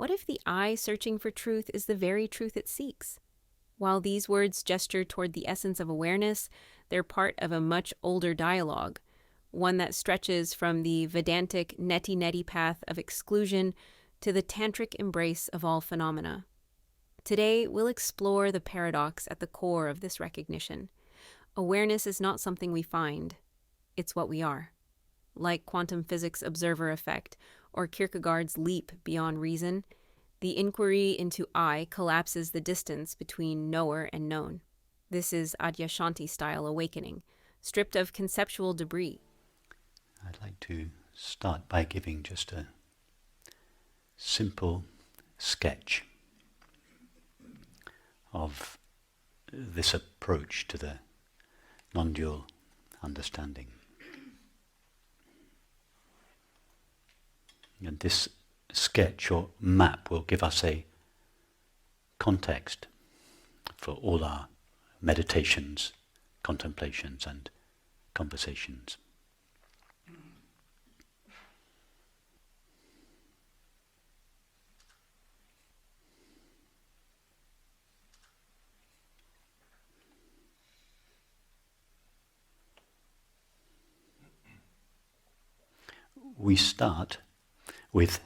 what if the I searching for truth is the very truth it seeks? While these words gesture toward the essence of awareness, they're part of a much older dialogue, one that stretches from the Vedantic neti-neti path of exclusion to the Tantric embrace of all phenomena. Today, we'll explore the paradox at the core of this recognition. Awareness is not something we find, it's what we are. Like quantum physics observer effect or Kierkegaard's leap beyond reason, the inquiry into I collapses the distance between knower and known. This is Adyashanti-style awakening, stripped of conceptual debris. I'd like to start by giving just a simple sketch of this approach to the non-dual understanding. And this sketch or map will give us a context for all our meditations, contemplations and conversations. We start with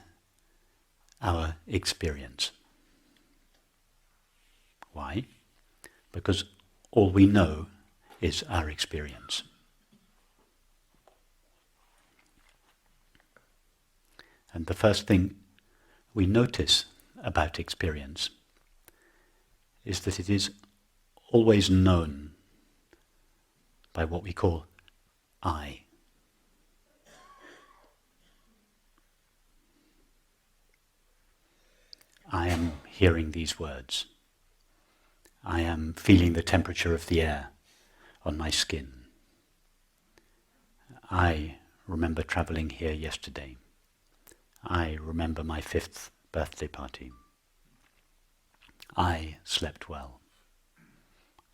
our experience. Why? Because all we know is our experience. And the first thing we notice about experience is that it is always known by what we call I. I am hearing these words. I am feeling the temperature of the air on my skin. I remember travelling here yesterday. I remember my 5th birthday party. I slept well.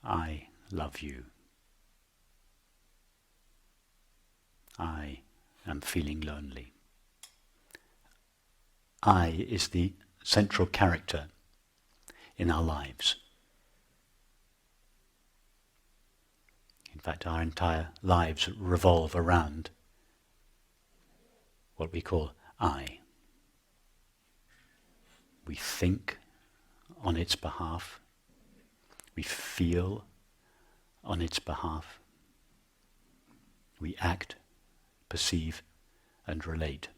I love you. I am feeling lonely. I is the central character in our lives. In fact, our entire lives revolve around what we call I. We think on its behalf. We feel on its behalf. We act, perceive, and relate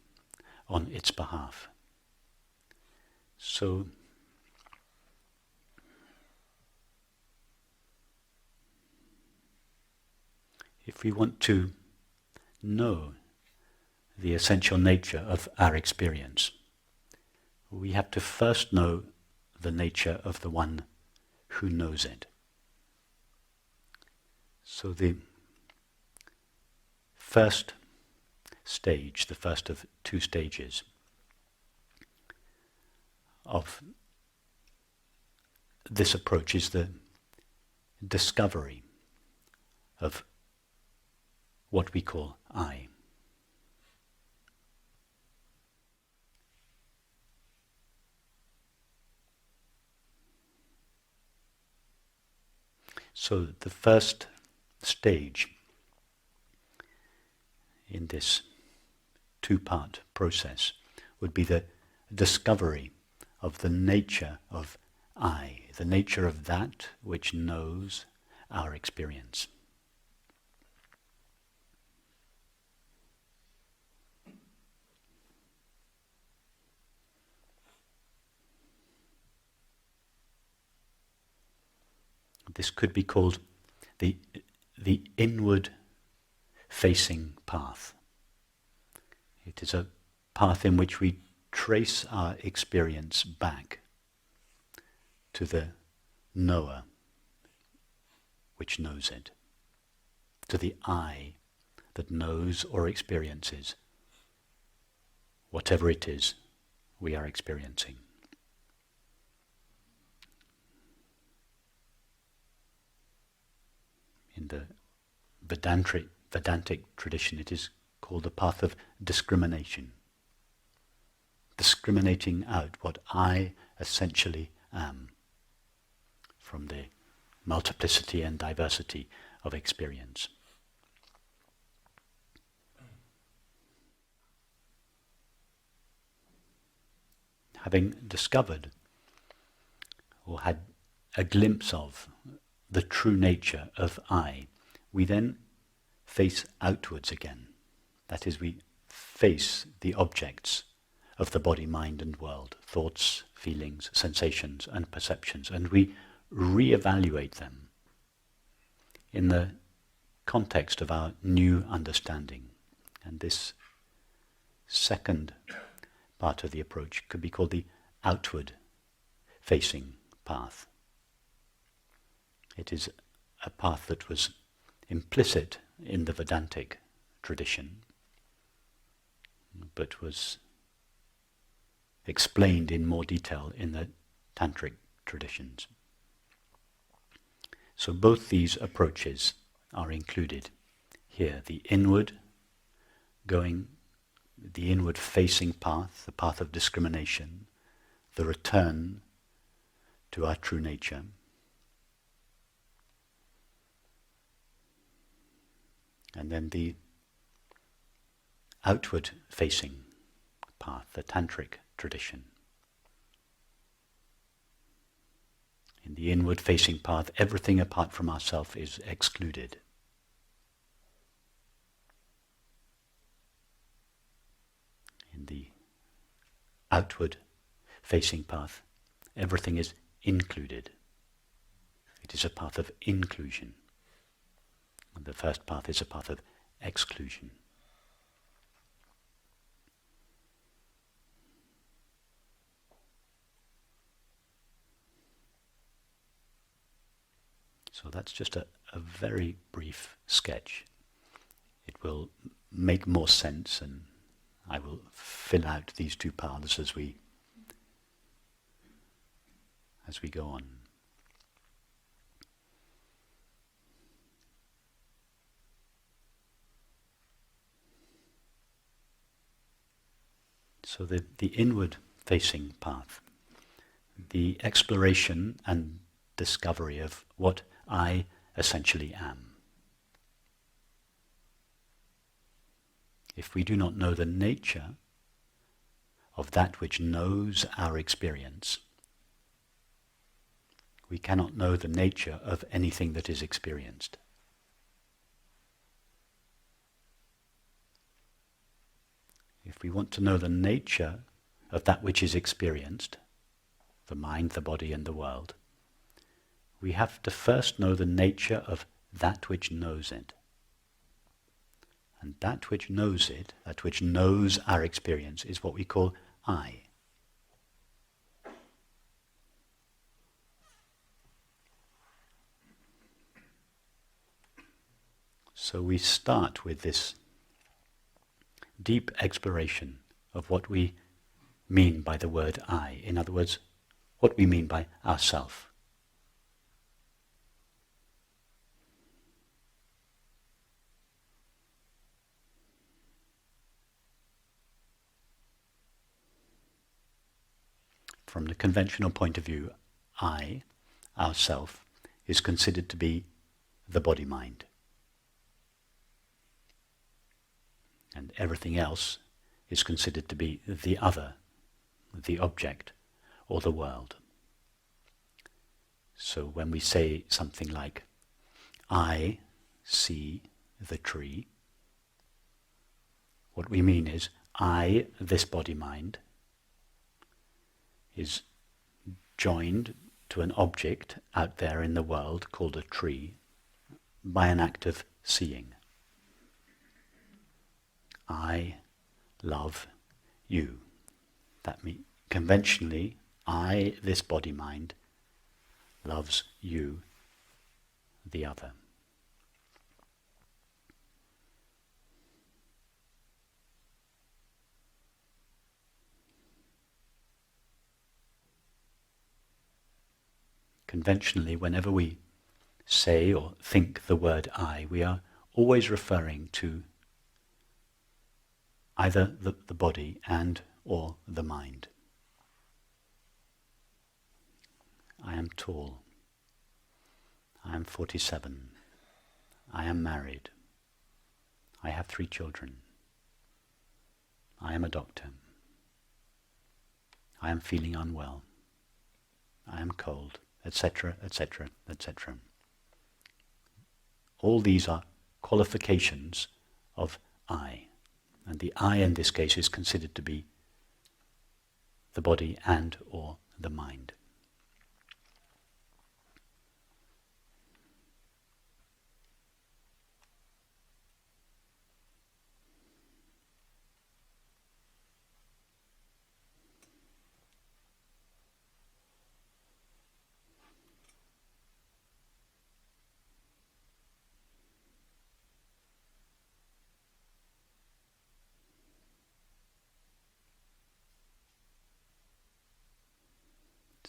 on its behalf. So, if we want to know the essential nature of our experience, we have to first know the nature of the one who knows it. So the first stage, the first of 2 stages of this approach is the discovery of what we call I. So the first stage in this 2-part process would be the discovery of the nature of I, the nature of that which knows our experience. This could be called the inward facing path. It is a path in which we trace our experience back to the knower which knows it, to the I that knows or experiences whatever it is we are experiencing. In the Vedantic tradition, it is called the path of discrimination. discriminating out what I essentially am from the multiplicity and diversity of experience. Having discovered or had a glimpse of the true nature of I, we then face outwards again. That is, we face the objects of the body, mind and world, thoughts, feelings, sensations and perceptions, and we re-evaluate them in the context of our new understanding. And this second part of the approach could be called the outward facing path. It is a path that was implicit in the Vedantic tradition, but was explained in more detail in the Tantric traditions. So both these approaches are included here. The inward facing path, the path of discrimination, the return to our true nature. And then the outward facing path, the Tantric tradition. In the inward facing path, everything apart from ourself is excluded. In the outward facing path, everything is included. It is a path of inclusion. And the first path is a path of exclusion. So that's just a very brief sketch. It will make more sense, and I will fill out these two paths as we go on. So the inward facing path, the exploration and discovery of what I essentially am. If we do not know the nature of that which knows our experience, we cannot know the nature of anything that is experienced. If we want to know the nature of that which is experienced, the mind, the body and the world, we have to first know the nature of that which knows it. And that which knows it, that which knows our experience, is what we call I. So we start with this deep exploration of what we mean by the word I. In other words, what we mean by ourself. From the conventional point of view, I, ourself, is considered to be the body-mind. And everything else is considered to be the other, the object, or the world. So when we say something like, I see the tree, what we mean is, I, this body-mind, is joined to an object out there in the world called a tree by an act of seeing. I love you. That means, conventionally, I, this body-mind, loves you, the other. Conventionally, whenever we say or think the word I, we are always referring to either the body and or the mind. I am tall. I am 47. I am married. I have 3 children. I am a doctor. I am feeling unwell. I am cold, etc., etc., etc. All these are qualifications of I. And the I in this case is considered to be the body and or the mind.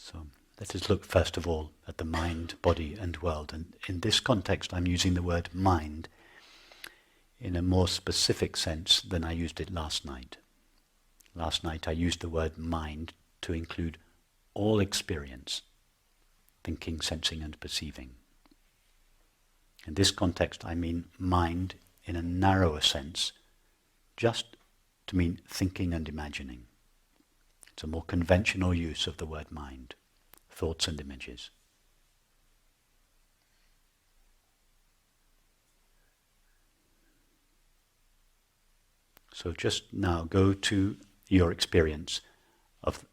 So let us look first of all at the mind, body and world. And in this context I'm using the word mind in a more specific sense than I used it last night. Last night I used the word mind to include all experience, thinking, sensing and perceiving. In this context I mean mind in a narrower sense, just to mean thinking and imagining. It's a more conventional use of the word mind, thoughts and images. So just now go to your experience of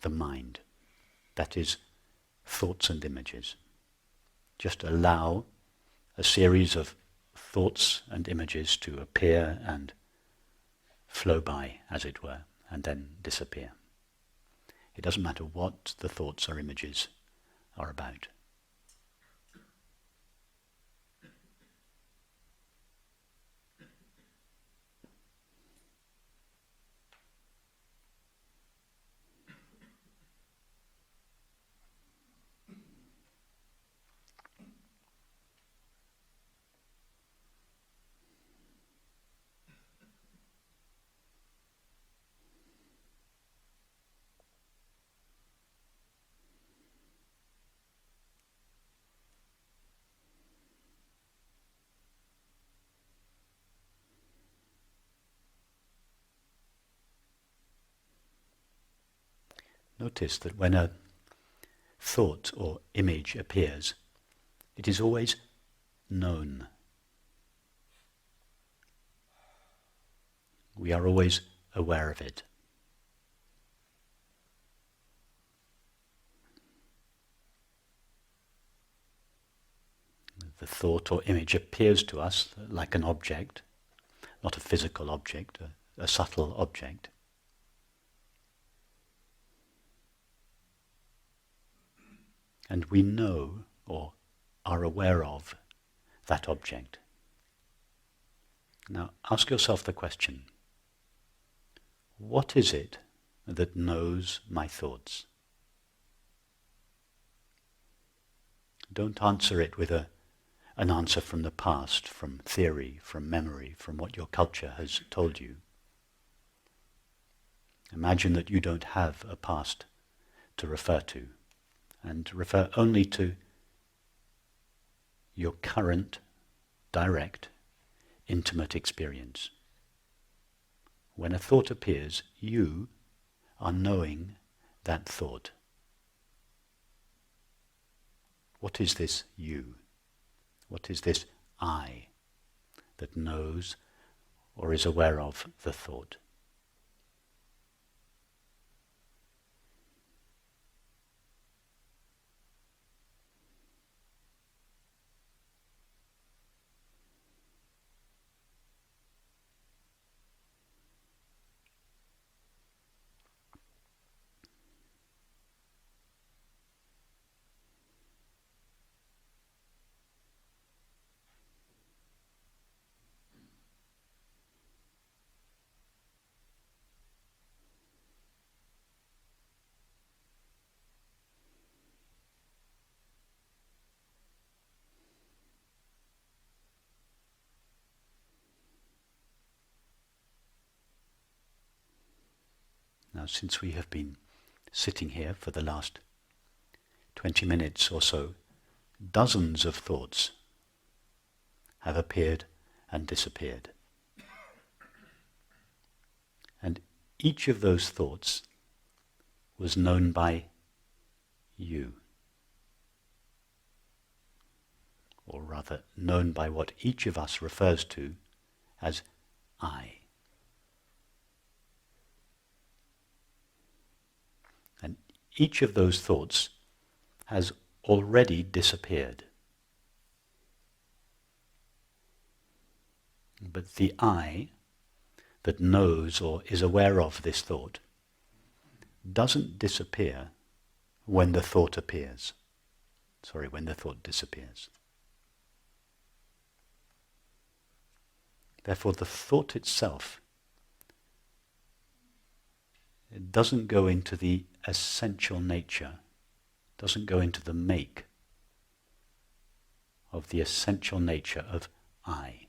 the mind, that is, thoughts and images. Just allow a series of thoughts and images to appear and flow by, as it were, and then disappear. It doesn't matter what the thoughts or images are about. Notice that when a thought or image appears, it is always known. We are always aware of it. The thought or image appears to us like an object, not a physical object, a subtle object. And we know or are aware of that object. Now ask yourself the question, what is it that knows my thoughts? Don't answer it with an answer from the past, from theory, from memory, from what your culture has told you. Imagine that you don't have a past to refer to, and refer only to your current, direct, intimate experience. When a thought appears, you are knowing that thought. What is this you? What is this I that knows or is aware of the thought? Now, since we have been sitting here for the last 20 minutes or so, dozens of thoughts have appeared and disappeared. And each of those thoughts was known by you. Or rather, known by what each of us refers to as I. And each of those thoughts has already disappeared. But the I that knows or is aware of this thought doesn't disappear when the thought appears. When the thought disappears. Therefore, the thought itself, it doesn't go into the essential nature, doesn't go into the make of the essential nature of I.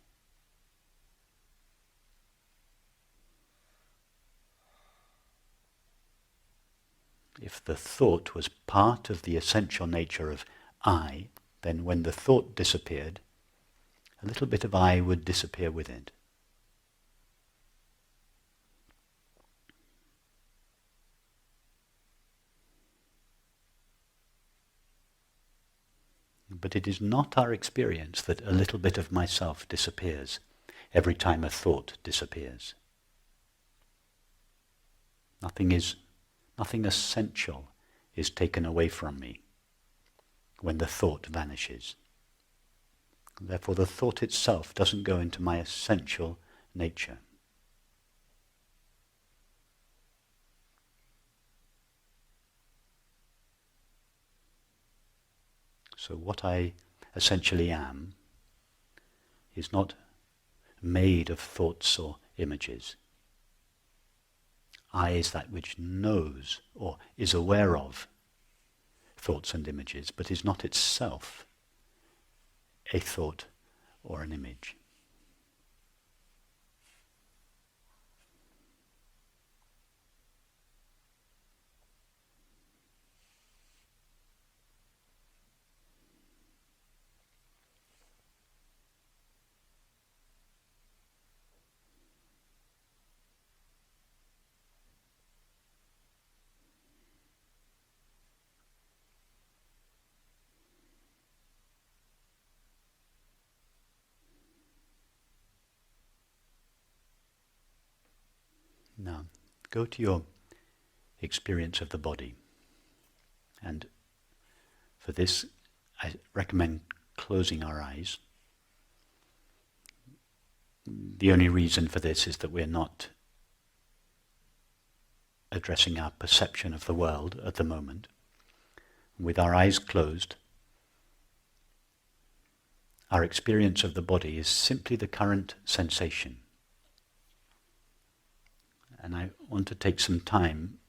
If the thought was part of the essential nature of I, then when the thought disappeared, a little bit of I would disappear with it. But it is not our experience that a little bit of myself disappears every time a thought disappears. Nothing essential is taken away from me when the thought vanishes. Therefore, the thought itself doesn't go into my essential nature. So what I essentially am is not made of thoughts or images. I is that which knows or is aware of thoughts and images, but is not itself a thought or an image. Now, go to your experience of the body. And for this, I recommend closing our eyes. The only reason for this is that we're not addressing our perception of the world at the moment. With our eyes closed, our experience of the body is simply the current sensation. And I want to take some time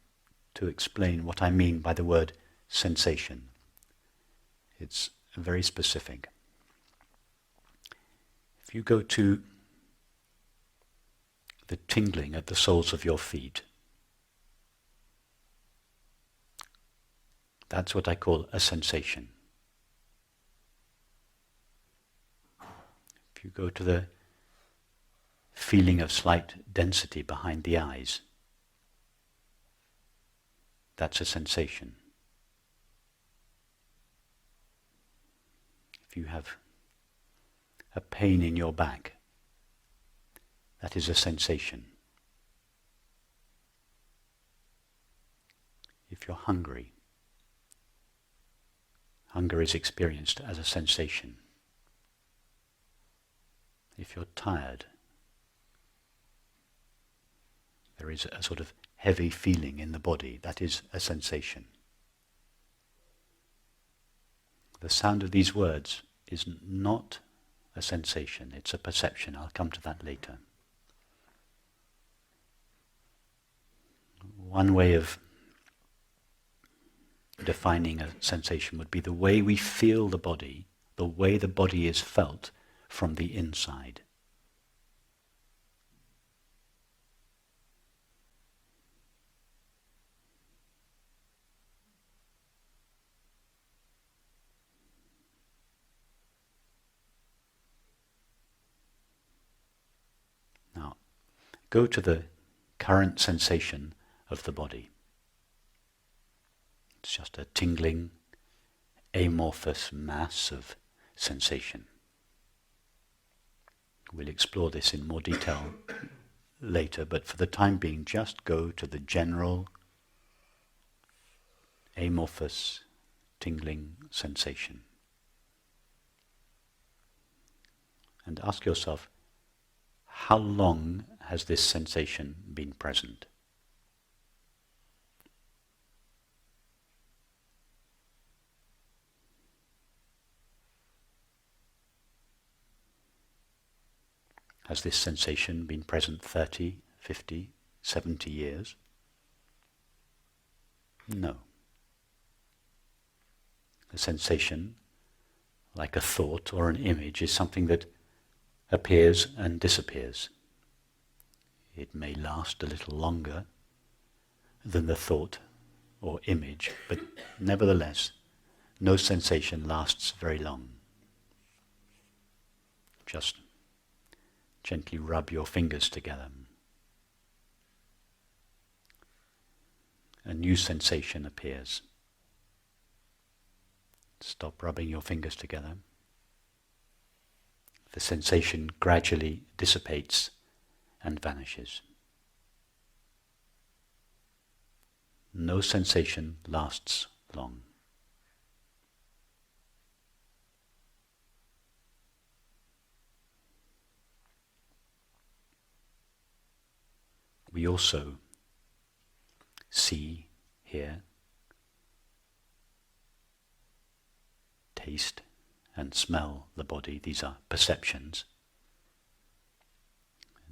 to explain what I mean by the word sensation. It's very specific. If you go to the tingling at the soles of your feet, that's what I call a sensation. If you go to the feeling of slight density behind the eyes, that's a sensation. If you have a pain in your back, that is a sensation. If you're hungry, hunger is experienced as a sensation. If you're tired, there is a sort of heavy feeling in the body. That is a sensation. The sound of these words is not a sensation, it's a perception. I'll come to that later. One way of defining a sensation would be the way we feel the body, the way the body is felt from the inside. go to the current sensation of the body. It's just a tingling, amorphous mass of sensation. We'll explore this in more detail later, but for the time being, just go to the general, amorphous, tingling sensation. And ask yourself, how long has this sensation been present? Has this sensation been present 30, 50, 70 years? No. A sensation, like a thought or an image, is something that appears and disappears. It may last a little longer than the thought or image, but nevertheless, no sensation lasts very long. Just gently rub your fingers together. A new sensation appears. Stop rubbing your fingers together. The sensation gradually dissipates and vanishes. No sensation lasts long. We also see, hear, taste and smell the body. These are perceptions.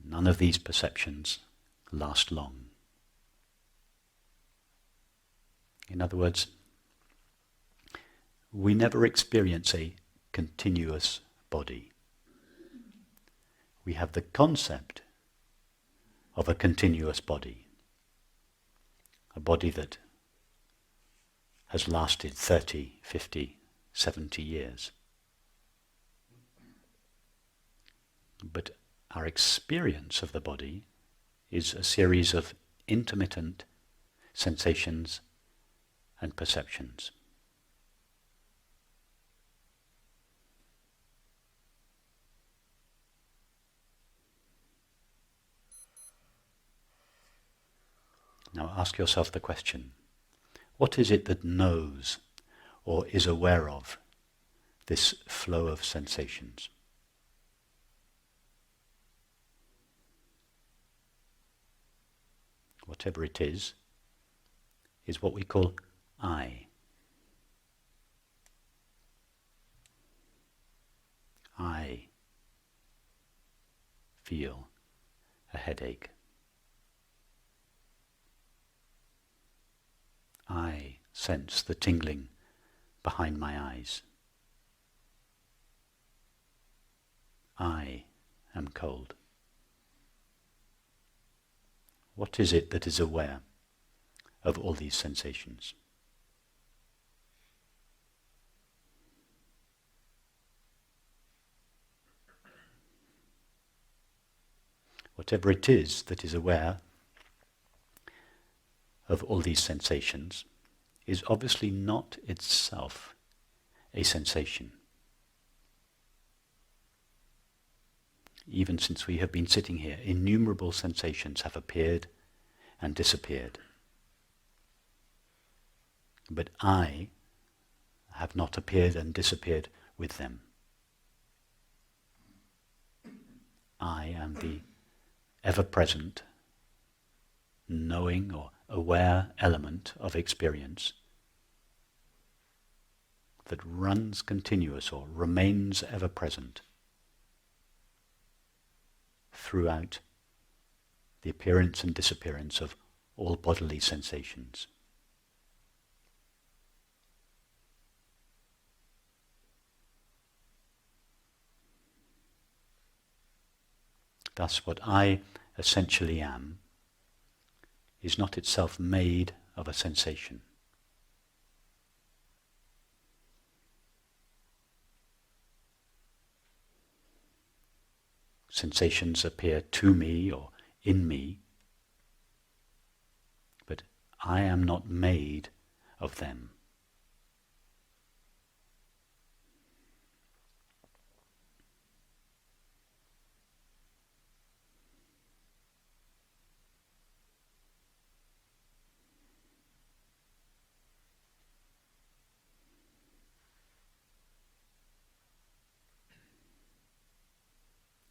None of these perceptions last long. In other words, we never experience a continuous body. We have the concept of a continuous body, a body that has lasted 30, 50, 70 years. But our experience of the body is a series of intermittent sensations and perceptions. Now ask yourself the question, what is it that knows or is aware of this flow of sensations? Whatever it is what we call I. I feel a headache. I sense the tingling behind my eyes. I am cold. What is it that is aware of all these sensations? Whatever it is that is aware of all these sensations is obviously not itself a sensation. Even since we have been sitting here, innumerable sensations have appeared and disappeared. But I have not appeared and disappeared with them. I am the ever-present, knowing or aware element of experience that runs continuous or remains ever-present throughout the appearance and disappearance of all bodily sensations. Thus, what I essentially am is not itself made of a sensation. Sensations appear to me or in me, but I am not made of them.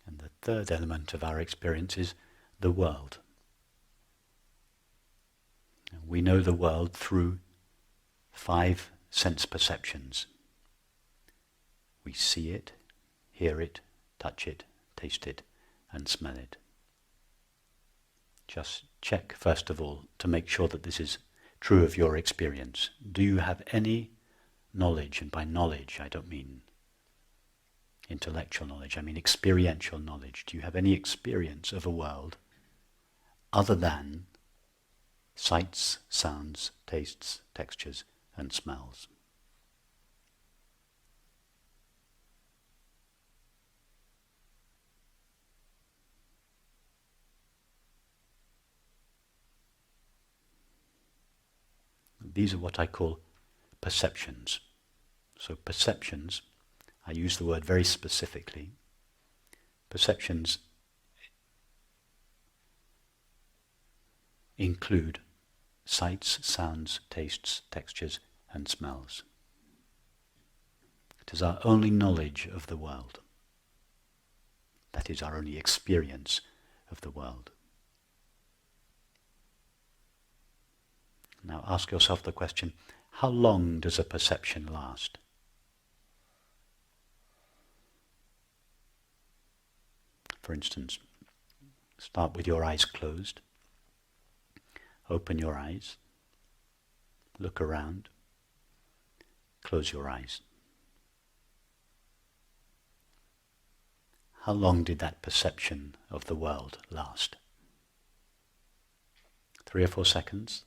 And the third element of our experience is the world. We know the world through 5 sense perceptions. We see it, hear it, touch it, taste it, and smell it. Just check, first of all, to make sure that this is true of your experience. Do you have any knowledge? And by knowledge, I don't mean intellectual knowledge, I mean experiential knowledge. Do you have any experience of a world other than sights, sounds, tastes, textures, and smells? These are what I call perceptions. So perceptions, I use the word very specifically. Perceptions include sights, sounds, tastes, textures, and smells. It is our only knowledge of the world. That is our only experience of the world. Now ask yourself the question, how long does a perception last? For instance, start with your eyes closed. Open your eyes. Look around. Close your eyes. How long did that perception of the world last? 3 or 4 seconds?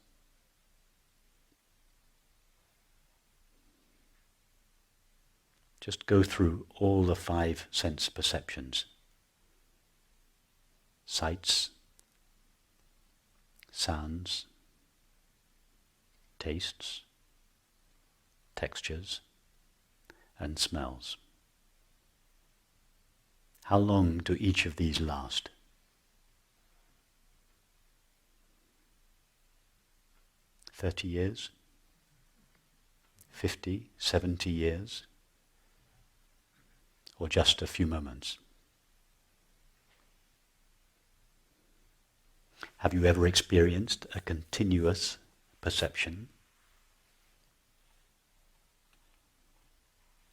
Just go through all the 5 sense perceptions. Sights, sounds, tastes, textures, and smells. How long do each of these last? 30 years? 50, 70 years? Or just a few moments? Have you ever experienced a continuous perception?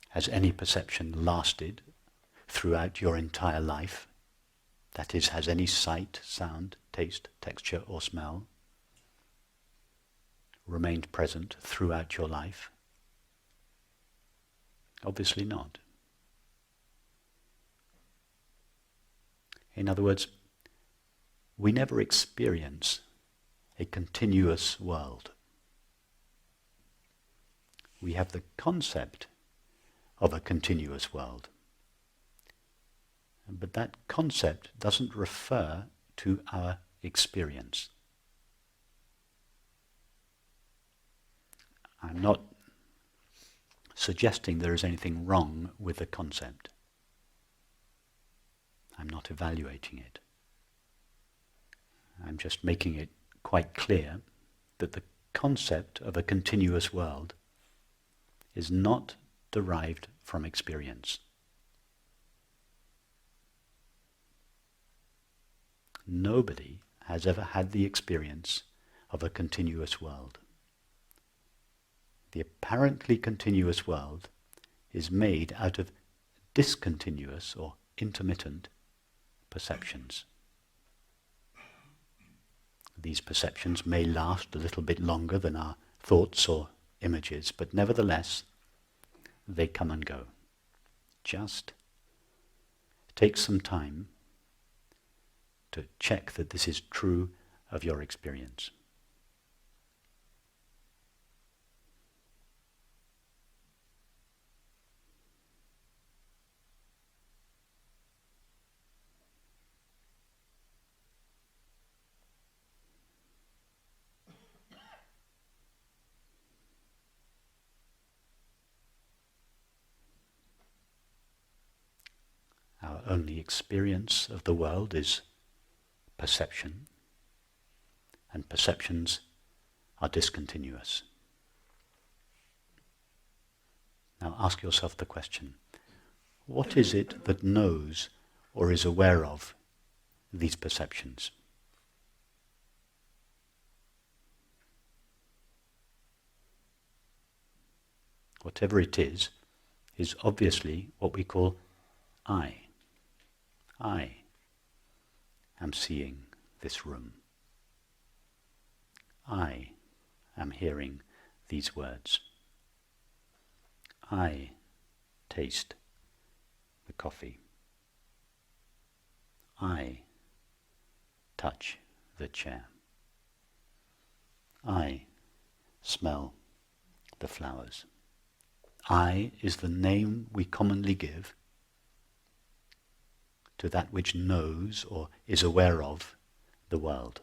Has any perception lasted throughout your entire life? That is, has any sight, sound, taste, texture, or smell remained present throughout your life? Obviously not. In other words, we never experience a continuous world. We have the concept of a continuous world. But that concept doesn't refer to our experience. I'm not suggesting there is anything wrong with the concept. I'm not evaluating it. I'm just making it quite clear that the concept of a continuous world is not derived from experience. Nobody has ever had the experience of a continuous world. The apparently continuous world is made out of discontinuous or intermittent perceptions. These perceptions may last a little bit longer than our thoughts or images, but nevertheless, they come and go. Just take some time to check that this is true of your experience. only experience of the world is perception, and perceptions are discontinuous. Now ask yourself the question, what is it that knows or is aware of these perceptions? Whatever it is obviously what we call I. I am seeing this room. I am hearing these words. I taste the coffee. I touch the chair. I smell the flowers. I is the name we commonly give to that which knows or is aware of the world.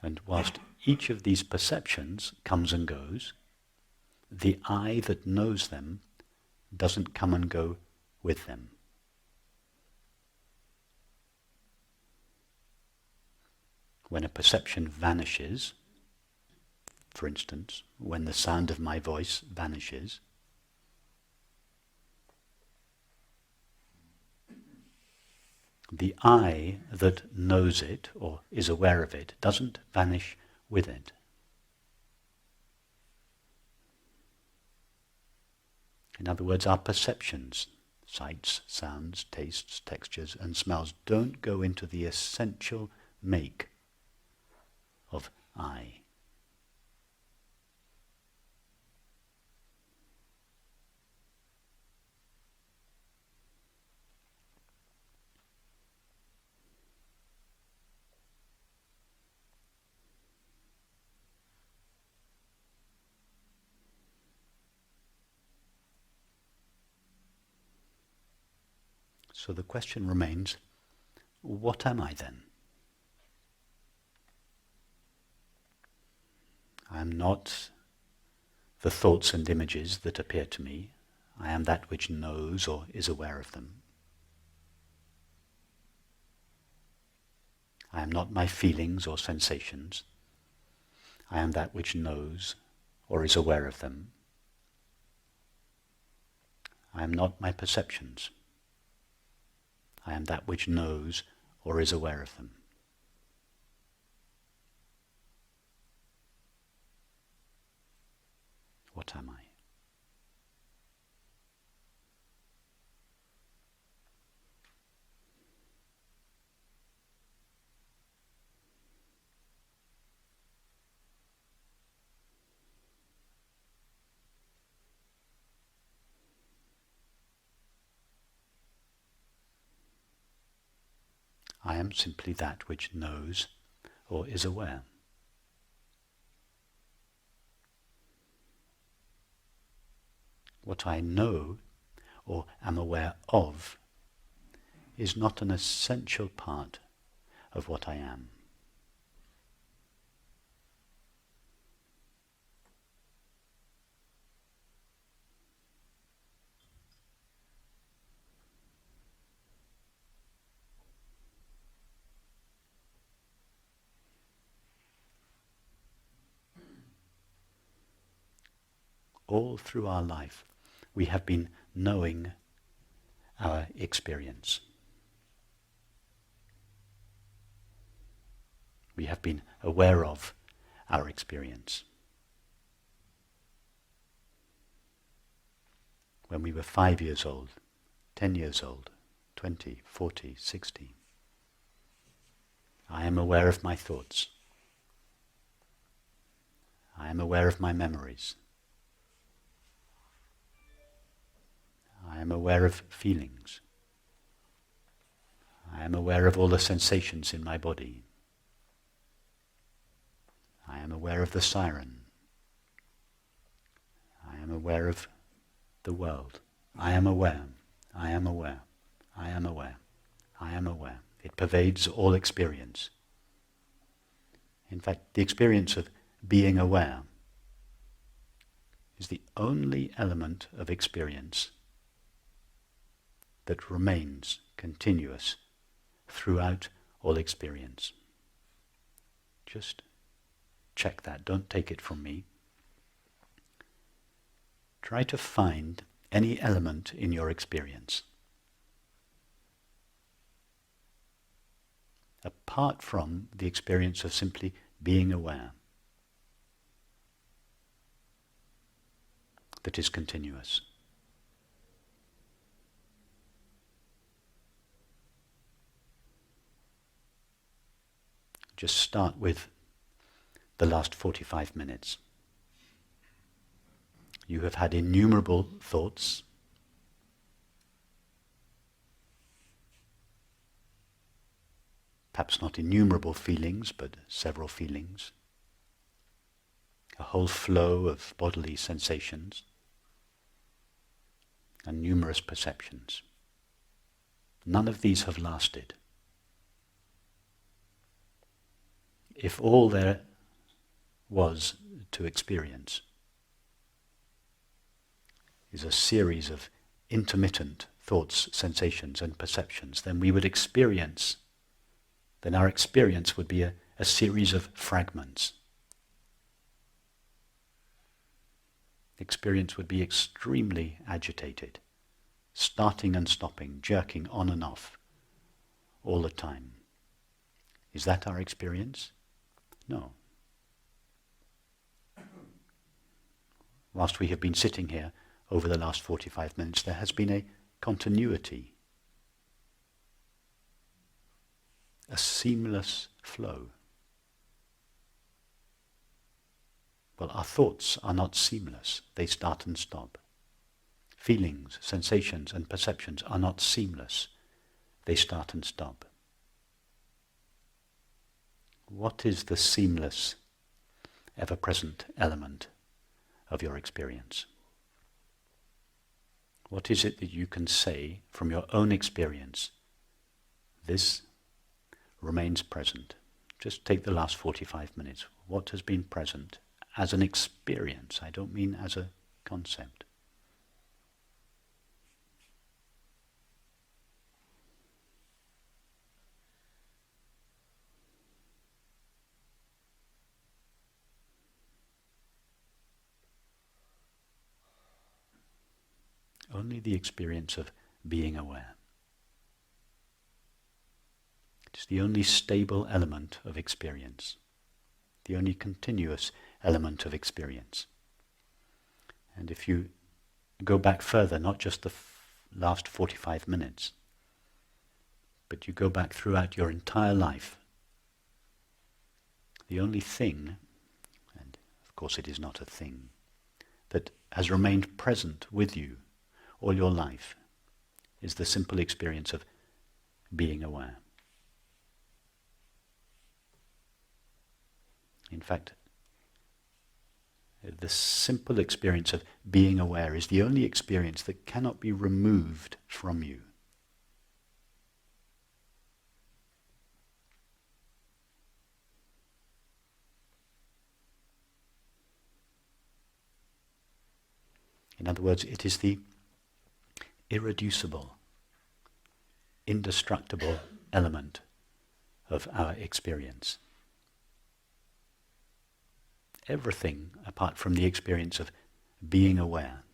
And whilst each of these perceptions comes and goes, the I that knows them doesn't come and go with them. When a perception vanishes, for instance, when the sound of my voice vanishes, the I that knows it or is aware of it doesn't vanish with it. In other words, our perceptions, sights, sounds, tastes, textures and smells don't go into the essential make of I. So the question remains, what am I then? I am not the thoughts and images that appear to me. I am that which knows or is aware of them. I am not my feelings or sensations. I am that which knows or is aware of them. I am not my perceptions. I am that which knows or is aware of them. What am I? I am simply that which knows or is aware. What I know or am aware of is not an essential part of what I am. All through our life, we have been knowing our experience. We have been aware of our experience. When we were 5 years old, 10 years old, 20, 40, 60, I am aware of my thoughts. I am aware of my memories. I am aware of feelings. I am aware of all the sensations in my body. I am aware of the siren. I am aware of the world. I am aware. I am aware. I am aware. I am aware. It pervades all experience. In fact, the experience of being aware is the only element of experience that remains continuous throughout all experience. Just check that, don't take it from me. Try to find any element in your experience, apart from the experience of simply being aware, that is continuous. Just start with the last 45 minutes. You have had innumerable thoughts, perhaps not innumerable feelings, but several feelings, a whole flow of bodily sensations, and numerous perceptions. None of these have lasted. If all there was to experience is a series of intermittent thoughts, sensations, and perceptions, then we would experience, then our experience would be a series of fragments. Experience would be extremely agitated, starting and stopping, jerking on and off all the time. Is that our experience? No. Whilst we have been sitting here over the last 45 minutes, there has been a continuity, a seamless flow. Well, our thoughts are not seamless. They start and stop. Feelings, sensations, and perceptions are not seamless. They start and stop. What is the seamless, ever-present element of your experience? What is it that you can say from your own experience? This remains present. Just take the last 45 minutes. What has been present as an experience? I don't mean as a concept. Only the experience of being aware. It is the only stable element of experience, the only continuous element of experience. And if you go back further, not just the last 45 minutes, but you go back throughout your entire life, the only thing, and of course it is not a thing, that has remained present with you all your life is the simple experience of being aware. In fact, the simple experience of being aware is the only experience that cannot be removed from you. In other words, it is the irreducible, indestructible element of our experience. Everything apart from the experience of being aware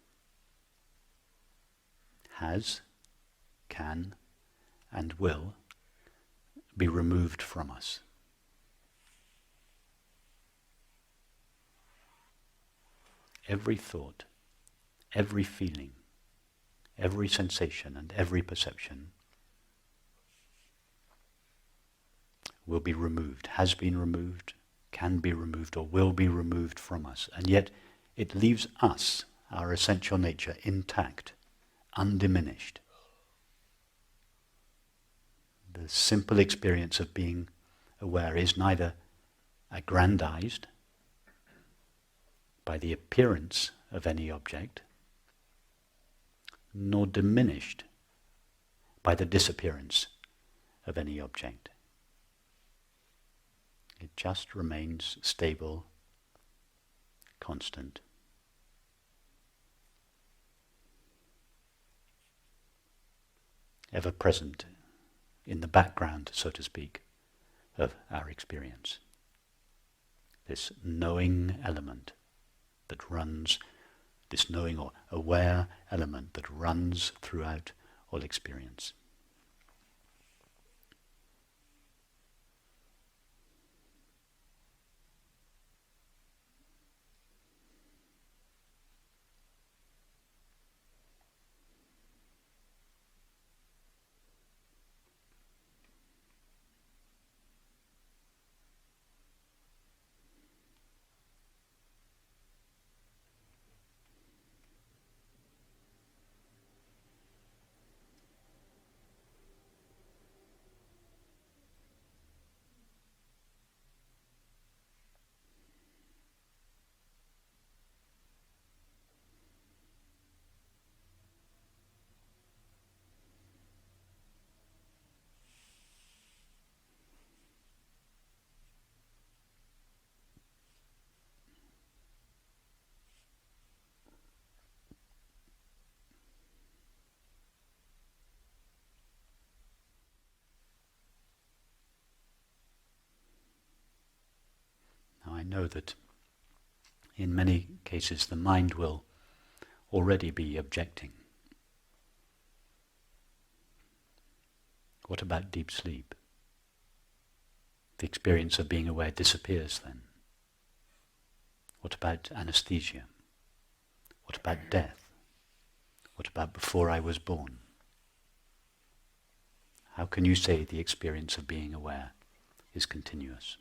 has, can, and will be removed from us. Every thought, every feeling, every sensation and every perception will be removed, has been removed, can be removed, or will be removed from us. And yet it leaves us, our essential nature, intact, undiminished. The simple experience of being aware is neither aggrandized by the appearance of any object, nor diminished by the disappearance of any object. It just remains stable, constant. ever present in the background, so to speak, of our experience. This knowing element that runs, this knowing or aware element that runs throughout all experience. Now I know that in many cases the mind will already be objecting. What about deep sleep? The experience of being aware disappears then. What about anesthesia? What about death? What about before I was born? How can you say the experience of being aware is continuous?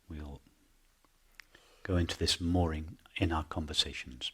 We'll go into this more in our conversations.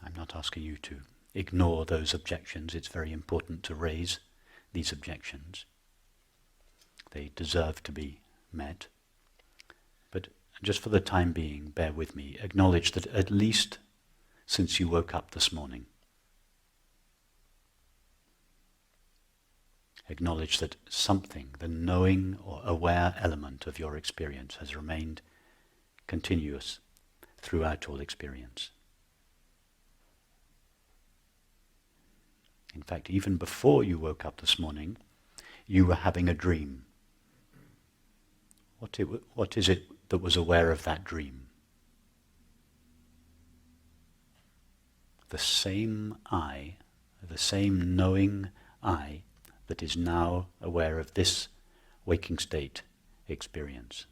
I'm not asking you to ignore those objections. It's very important to raise these objections. They deserve to be met. But just for the time being, bear with me. Acknowledge that at least since you woke up this morning, acknowledge that something, the knowing or aware element of your experience, has remained continuous throughout all experience. In fact, even before you woke up this morning, you were having a dream. What is it that was aware of that dream? The same I, the same knowing I, that is now aware of this waking state experience.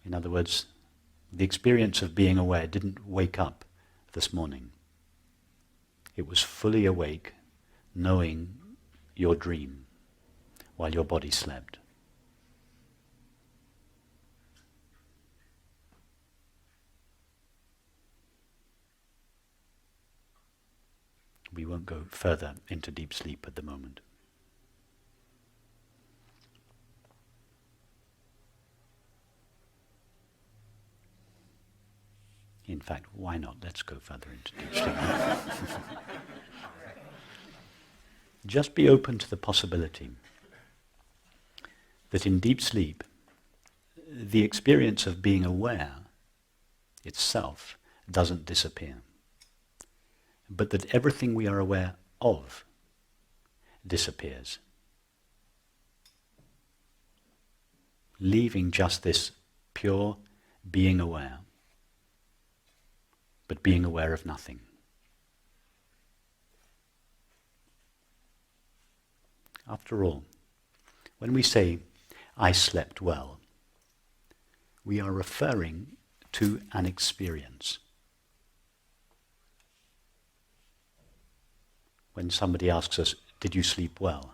In other words, the experience of being aware didn't wake up this morning. It was fully awake, knowing your dream while your body slept. We won't go further into deep sleep at the moment. In fact, why not? Let's go further into deep sleep. Just be open to the possibility that in deep sleep, the experience of being aware itself doesn't disappear, but that everything we are aware of disappears, leaving just this pure being aware, but being aware of nothing. After all, when we say, I slept well, we are referring to an experience. When somebody asks us, did you sleep well?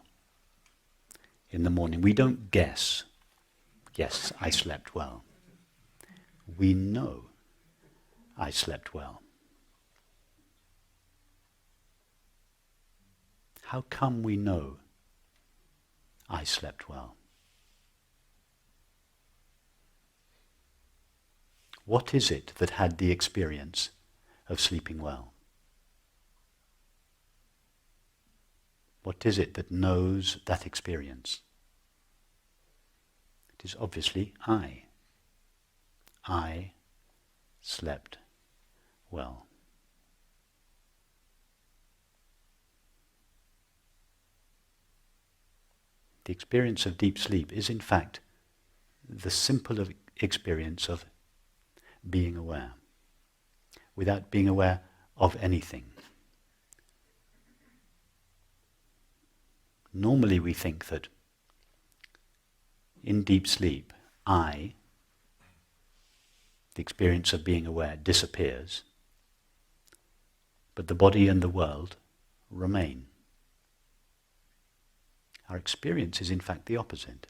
In the morning, we don't guess, yes, I slept well. We know I slept well. How come we know I slept well? What is it that had the experience of sleeping well? What is it that knows that experience? It is obviously I. I slept well. The experience of deep sleep is in fact the simple experience of being aware, without being aware of anything. Normally we think that in deep sleep, the experience of being aware, disappears, but the body and the world remain. Our experience is in fact the opposite.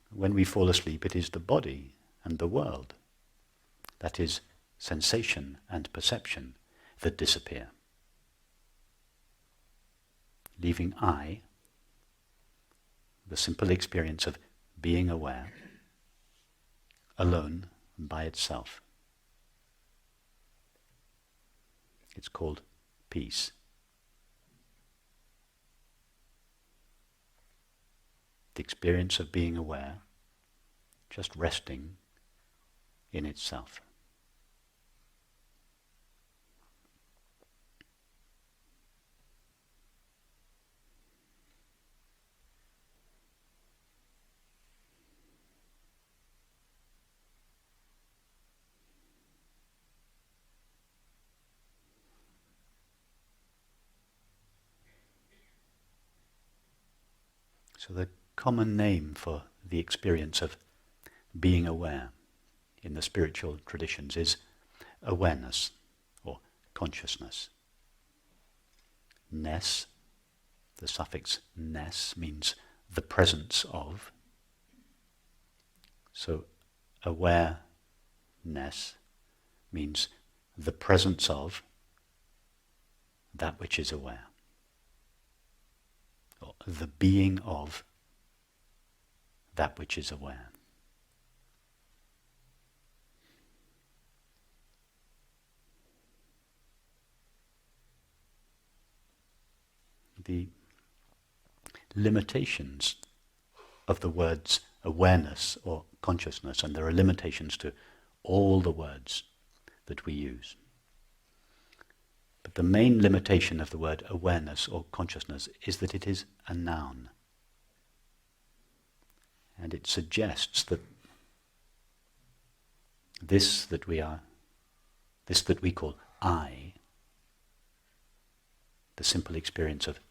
When we fall asleep, it is the body and the world, that is, sensation and perception, that disappear, leaving the simple experience of being aware, alone by itself. It's called peace. The experience of being aware, just resting in itself. So the common name for the experience of being aware in the spiritual traditions is awareness or consciousness. Ness, the suffix ness, means the presence of. So awareness means the presence of that which is aware, or the being of that which is aware. The limitations of the words awareness or consciousness, and there are limitations to all the words that we use. But the main limitation of the word awareness or consciousness is that it is a noun. And it suggests that this that we call I, the simple experience of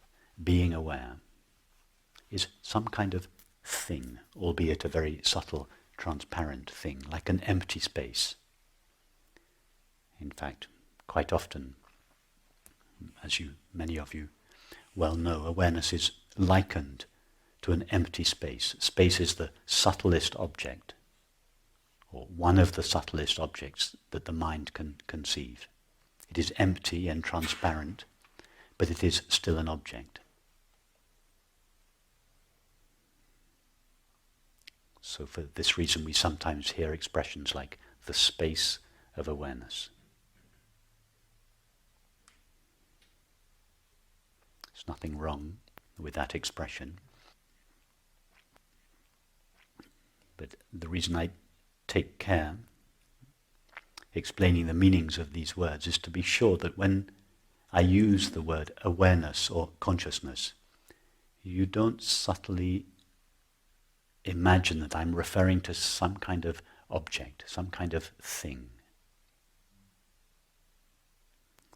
being aware, is some kind of thing, albeit a very subtle, transparent thing, like an empty space. In fact, quite often, as many of you well know, awareness is likened to an empty space. Space is the subtlest object, or one of the subtlest objects that the mind can conceive. It is empty and transparent, but it is still an object. So for this reason we sometimes hear expressions like the space of awareness. There's nothing wrong with that expression. But the reason I take care explaining the meanings of these words is to be sure that when I use the word awareness or consciousness, you don't subtly imagine that I'm referring to some kind of object, some kind of thing.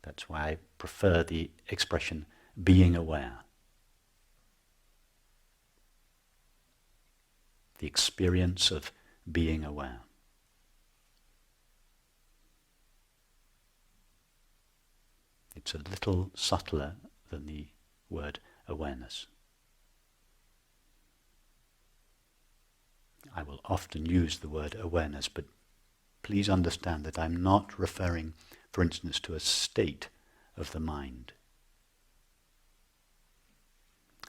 That's why I prefer the expression being aware. The experience of being aware. It's a little subtler than the word awareness. I will often use the word awareness, but please understand that I'm not referring, for instance, to a state of the mind.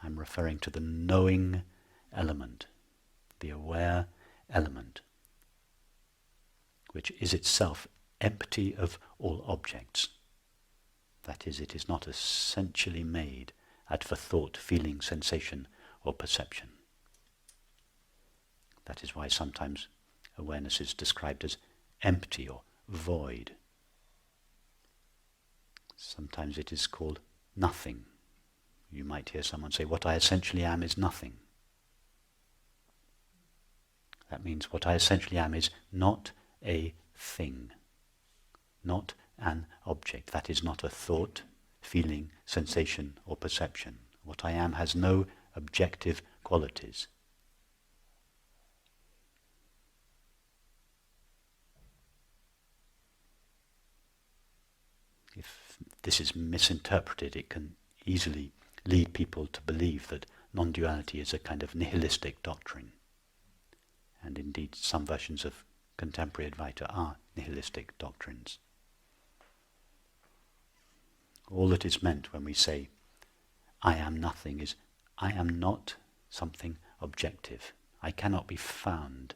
I'm referring to the knowing element, the aware element, which is itself empty of all objects. That is, it is not essentially made out for thought, feeling, sensation, or perception. That is why sometimes awareness is described as empty or void. Sometimes it is called nothing. You might hear someone say, what I essentially am is nothing. That means what I essentially am is not a thing, not an object. That is not a thought, feeling, sensation, or perception. What I am has no objective qualities. If this is misinterpreted, it can easily lead people to believe that non-duality is a kind of nihilistic doctrine. And indeed, some versions of contemporary Advaita are nihilistic doctrines. All that is meant when we say, I am nothing, is I am not something objective. I cannot be found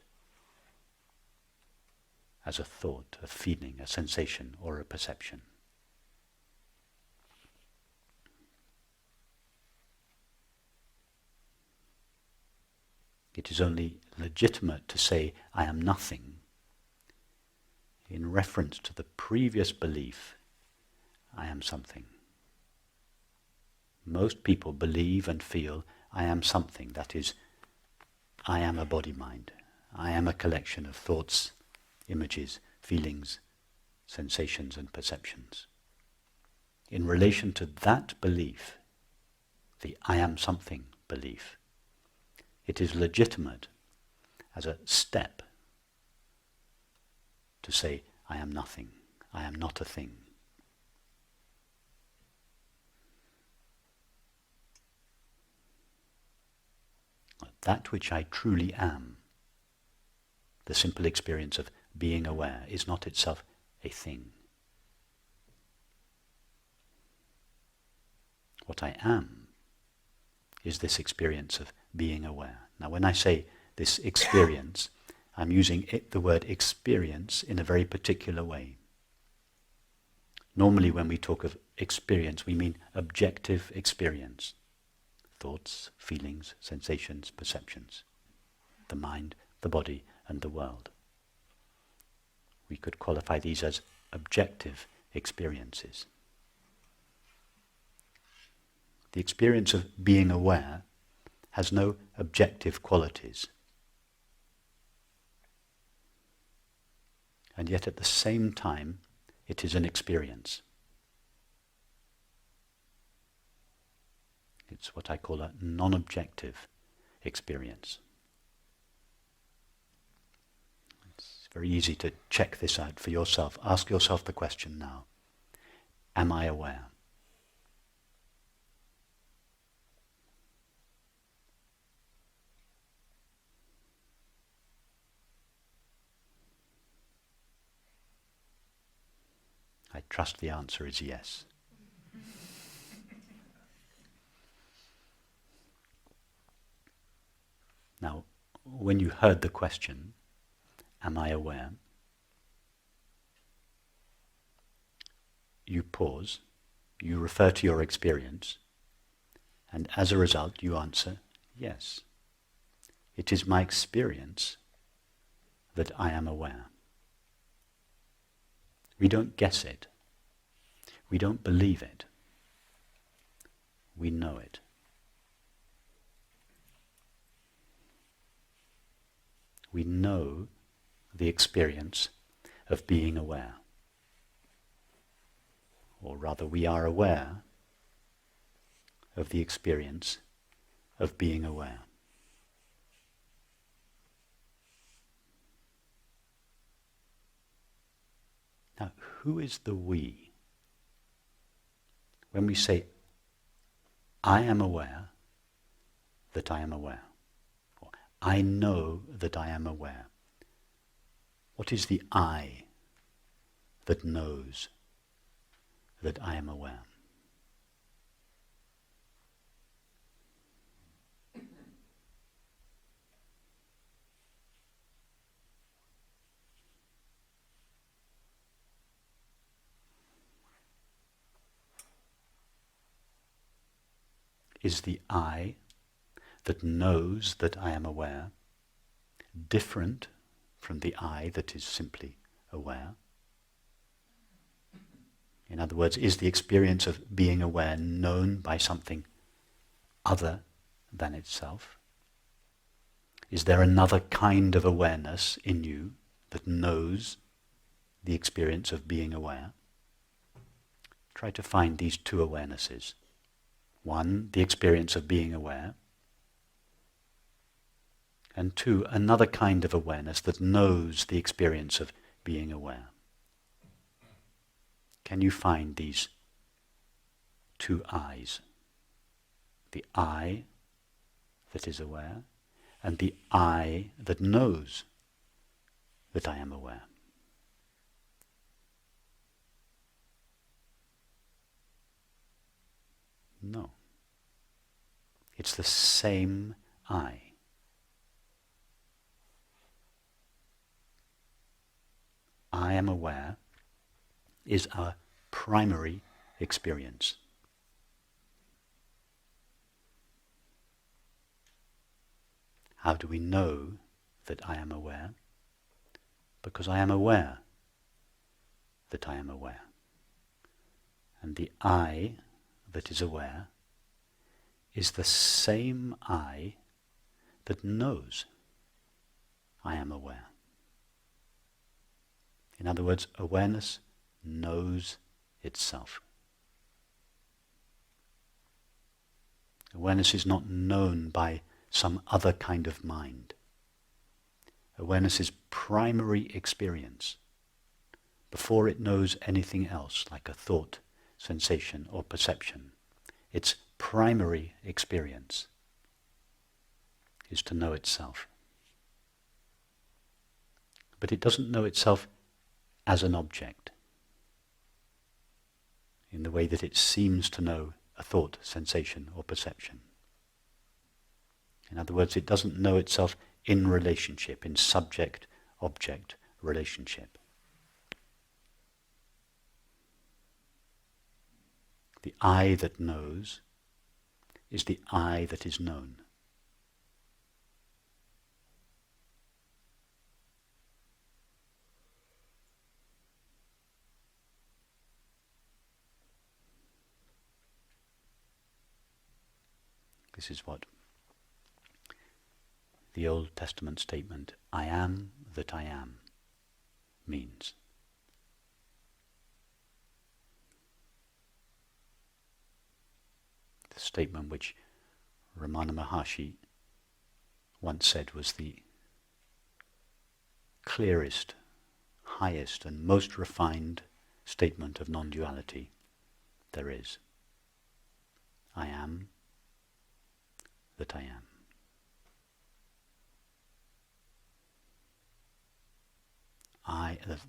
as a thought, a feeling, a sensation, or a perception. It is only legitimate to say, I am nothing, in reference to the previous belief, I am something. Most people believe and feel, I am something. That is, I am a body-mind. I am a collection of thoughts, images, feelings, sensations, and perceptions. In relation to that belief, the I am something belief, it is legitimate as a step to say, I am nothing, I am not a thing. That which I truly am, the simple experience of being aware, is not itself a thing. What I am is this experience of being aware. Now when I say this experience, I'm using the word experience in a very particular way. Normally when we talk of experience, we mean objective experience. Thoughts, feelings, sensations, perceptions. The mind, the body, and the world. We could qualify these as objective experiences. The experience of being aware has no objective qualities. And yet at the same time, it is an experience. It's what I call a non-objective experience. It's very easy to check this out for yourself. Ask yourself the question now, am I aware? I trust the answer is yes. Now, when you heard the question, am I aware? You pause, you refer to your experience, and as a result you answer, yes. It is my experience that I am aware. We don't guess it. We don't believe it. We know it. We know the experience of being aware. Or rather, we are aware of the experience of being aware. Now, who is the we? When we say, I am aware that I am aware, or I know that I am aware, what is the I that knows that I am aware? is the I that knows that I am aware, different from the I that is simply aware? In other words, is the experience of being aware known by something other than itself? Is there another kind of awareness in you that knows the experience of being aware? Try to find these two awarenesses. One, the experience of being aware, and two, another kind of awareness that knows the experience of being aware. Can you find these two I's? The I that is aware and the I that knows that I am aware. No. It's the same I. I am aware is our primary experience. How do we know that I am aware? Because I am aware that I am aware. And the I that is aware is the same I that knows I am aware. In other words, awareness knows itself. Awareness is not known by some other kind of mind. Awareness is primary experience before it knows anything else, like a thought, sensation, or perception. Its primary experience is to know itself. But it doesn't know itself as an object, in the way that it seems to know a thought, sensation, or perception. In other words, it doesn't know itself in relationship, in subject-object relationship. The I that knows is the I that is known. This is what the Old Testament statement, I am that I am, means. The statement which Ramana Maharshi once said was the clearest, highest and most refined statement of non-duality there is. I am that I am.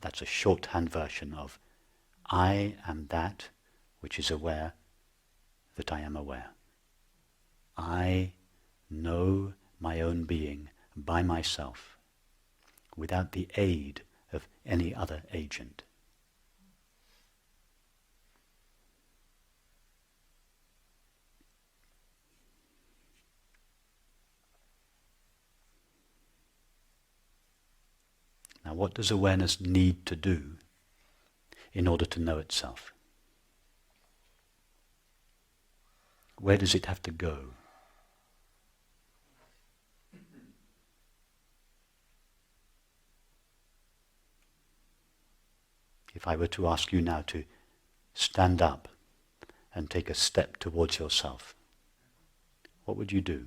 That's a shorthand version of I am that which is aware that I am aware. I know my own being by myself without the aid of any other agent. Now, what does awareness need to do in order to know itself? Where does it have to go? If I were to ask you now to stand up and take a step towards yourself, what would you do?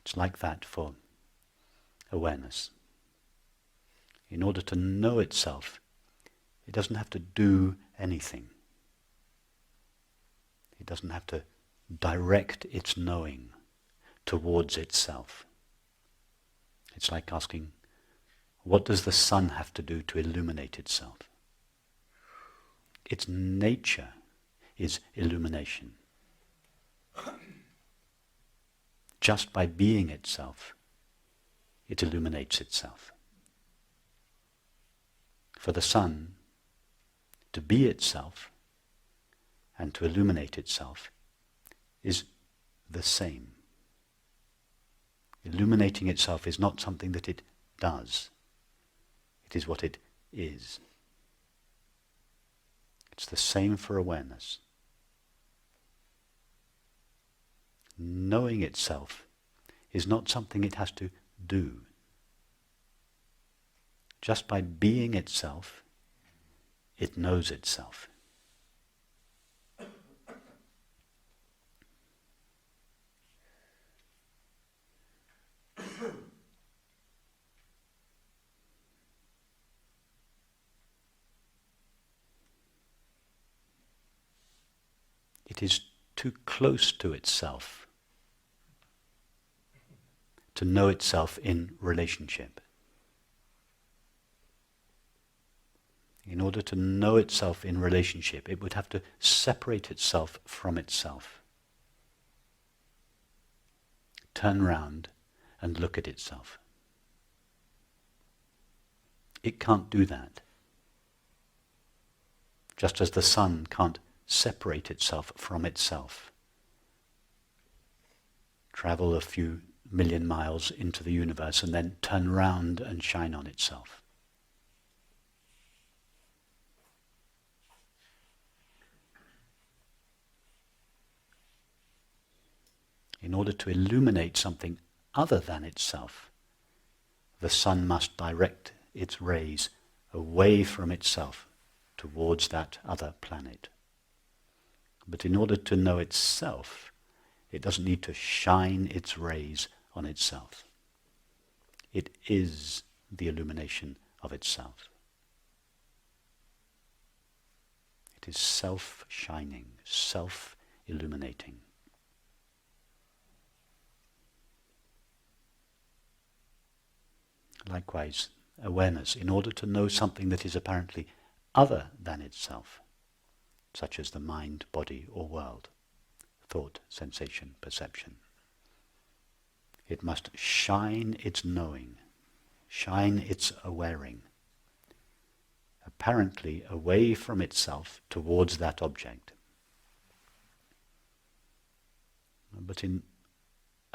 It's like that for awareness. In order to know itself, it doesn't have to do anything. It doesn't have to direct its knowing towards itself. It's like asking, what does the sun have to do to illuminate itself? Its nature is illumination. Just by being itself, it illuminates itself. For the sun to be itself and to illuminate itself is the same. Illuminating itself is not something that it does. It is what it is. It's the same for awareness. Knowing itself is not something it has to do. Just by being itself, it knows itself. It is too close to itself to know itself in relationship. In order to know itself in relationship, it would have to separate itself from itself. Turn round and look at itself. It can't do that. Just as the sun can't separate itself from itself. Travel a few million miles into the universe and then turn round and shine on itself. In order to illuminate something other than itself, the sun must direct its rays away from itself towards that other planet. But in order to know itself, it doesn't need to shine its rays on itself. It is the illumination of itself. It is self-shining, self-illuminating. Likewise, awareness, in order to know something that is apparently other than itself, such as the mind, body, or world, thought, sensation, perception. It must shine its knowing, shine its awaring, apparently away from itself towards that object. And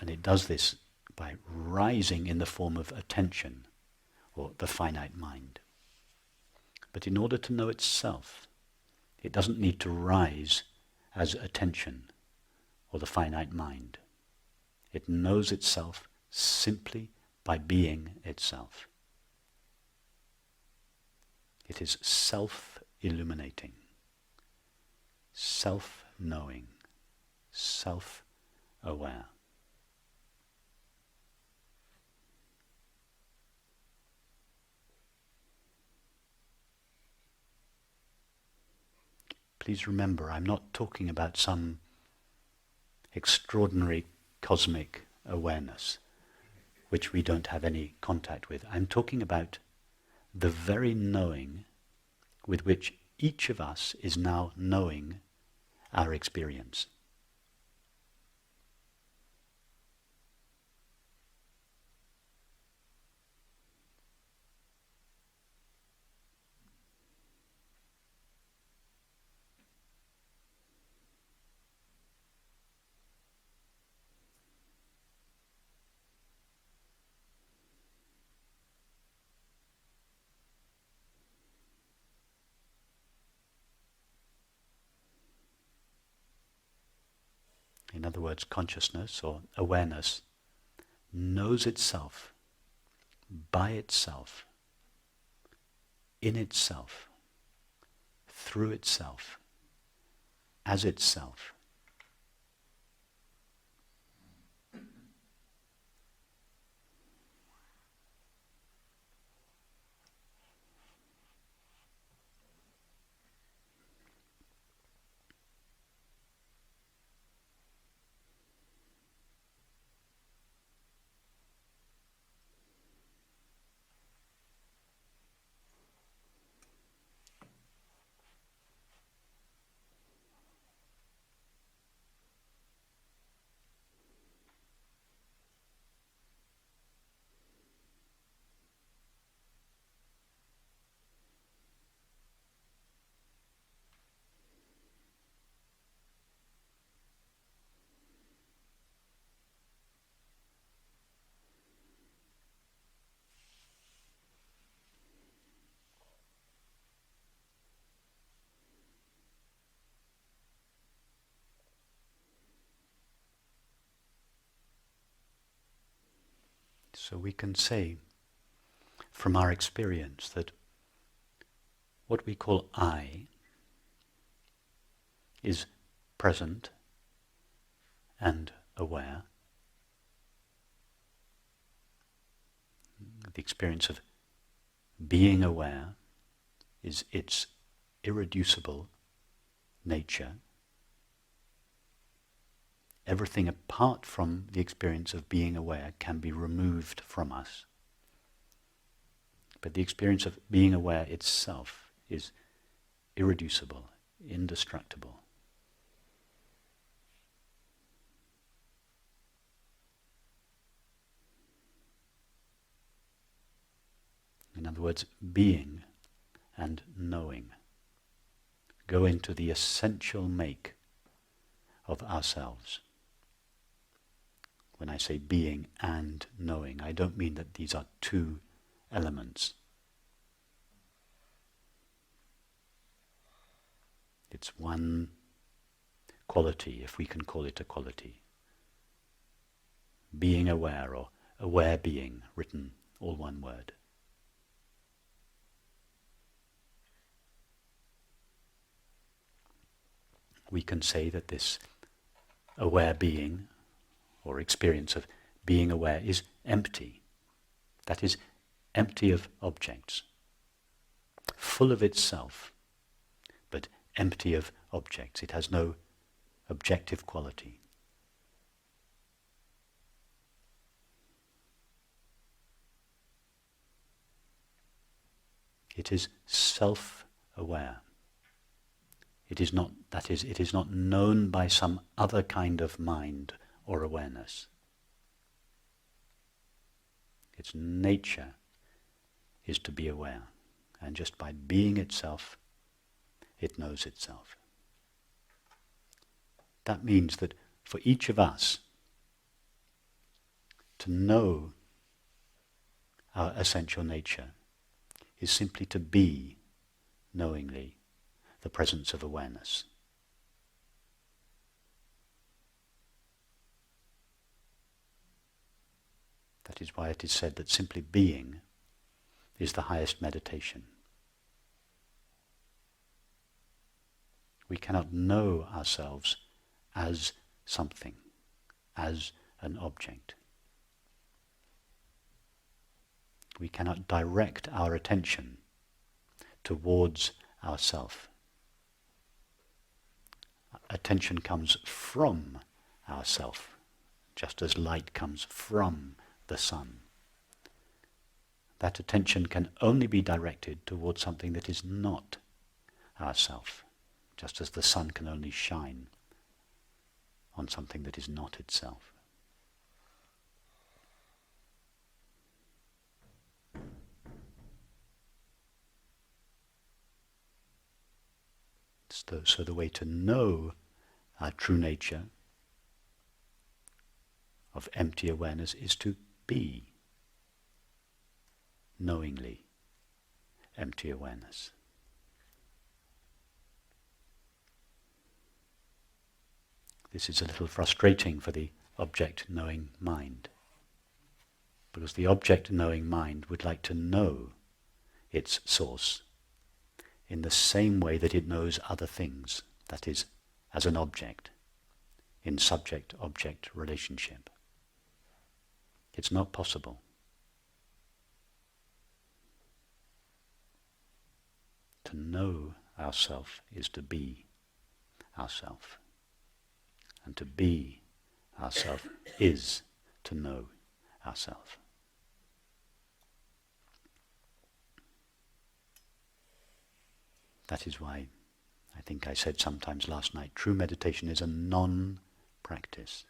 it does this by rising in the form of attention, or the finite mind. But in order to know itself, it doesn't need to rise as attention or the finite mind. It knows itself simply by being itself. It is self-illuminating, self-knowing, self-aware. Please remember, I'm not talking about some extraordinary cosmic awareness which we don't have any contact with. I'm talking about the very knowing with which each of us is now knowing our experience. In other words, consciousness or awareness knows itself by itself, in itself, through itself, as itself. So we can say from our experience that what we call I is present and aware. The experience of being aware is its irreducible nature. Everything apart from the experience of being aware can be removed from us. But the experience of being aware itself is irreducible, indestructible. In other words, being and knowing go into the essential make of ourselves. When I say being and knowing, I don't mean that these are two elements. It's one quality, if we can call it a quality. Being aware, or aware being, written all one word. We can say that this aware being, or experience of being aware, is empty. That is, empty of objects. Full of itself, but empty of objects. It has no objective quality. It is self-aware. It is not, that is, it is not known by some other kind of mind or awareness. Its nature is to be aware, and just by being itself, it knows itself. That means that for each of us to know our essential nature is simply to be knowingly the presence of awareness. That is why it is said that simply being is the highest meditation. We cannot know ourselves as something, as an object. We cannot direct our attention towards ourself. Attention comes from ourself, just as light comes from the sun. That attention can only be directed towards something that is not ourself, just as the sun can only shine on something that is not itself. So the way to know our true nature of empty awareness is to be knowingly empty awareness. This is a little frustrating for the object-knowing mind, because the object-knowing mind would like to know its source in the same way that it knows other things, that is, as an object, in subject-object relationship. It's not possible. To know ourself is to be ourself. And to be ourself is to know ourself. That is why I think I said sometimes last night, true meditation is a non-practice.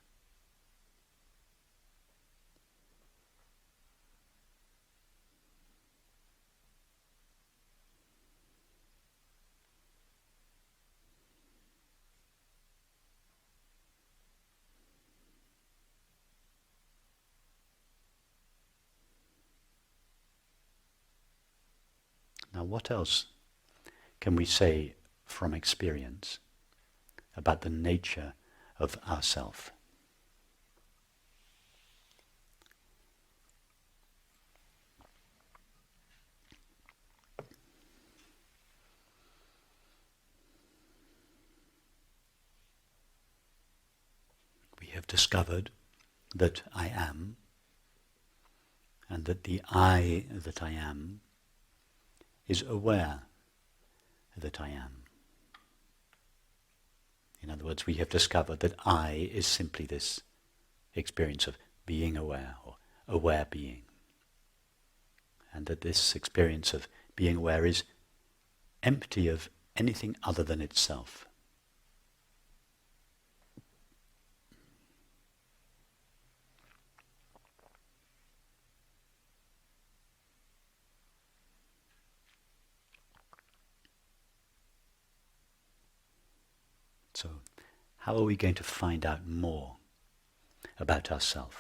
Now, what else can we say from experience about the nature of ourself? have discovered that I am, and that the I that I am is aware that I am. In other words, we have discovered that I is simply this experience of being aware, or aware being. And that this experience of being aware is empty of anything other than itself. So, how are we going to find out more about ourselves?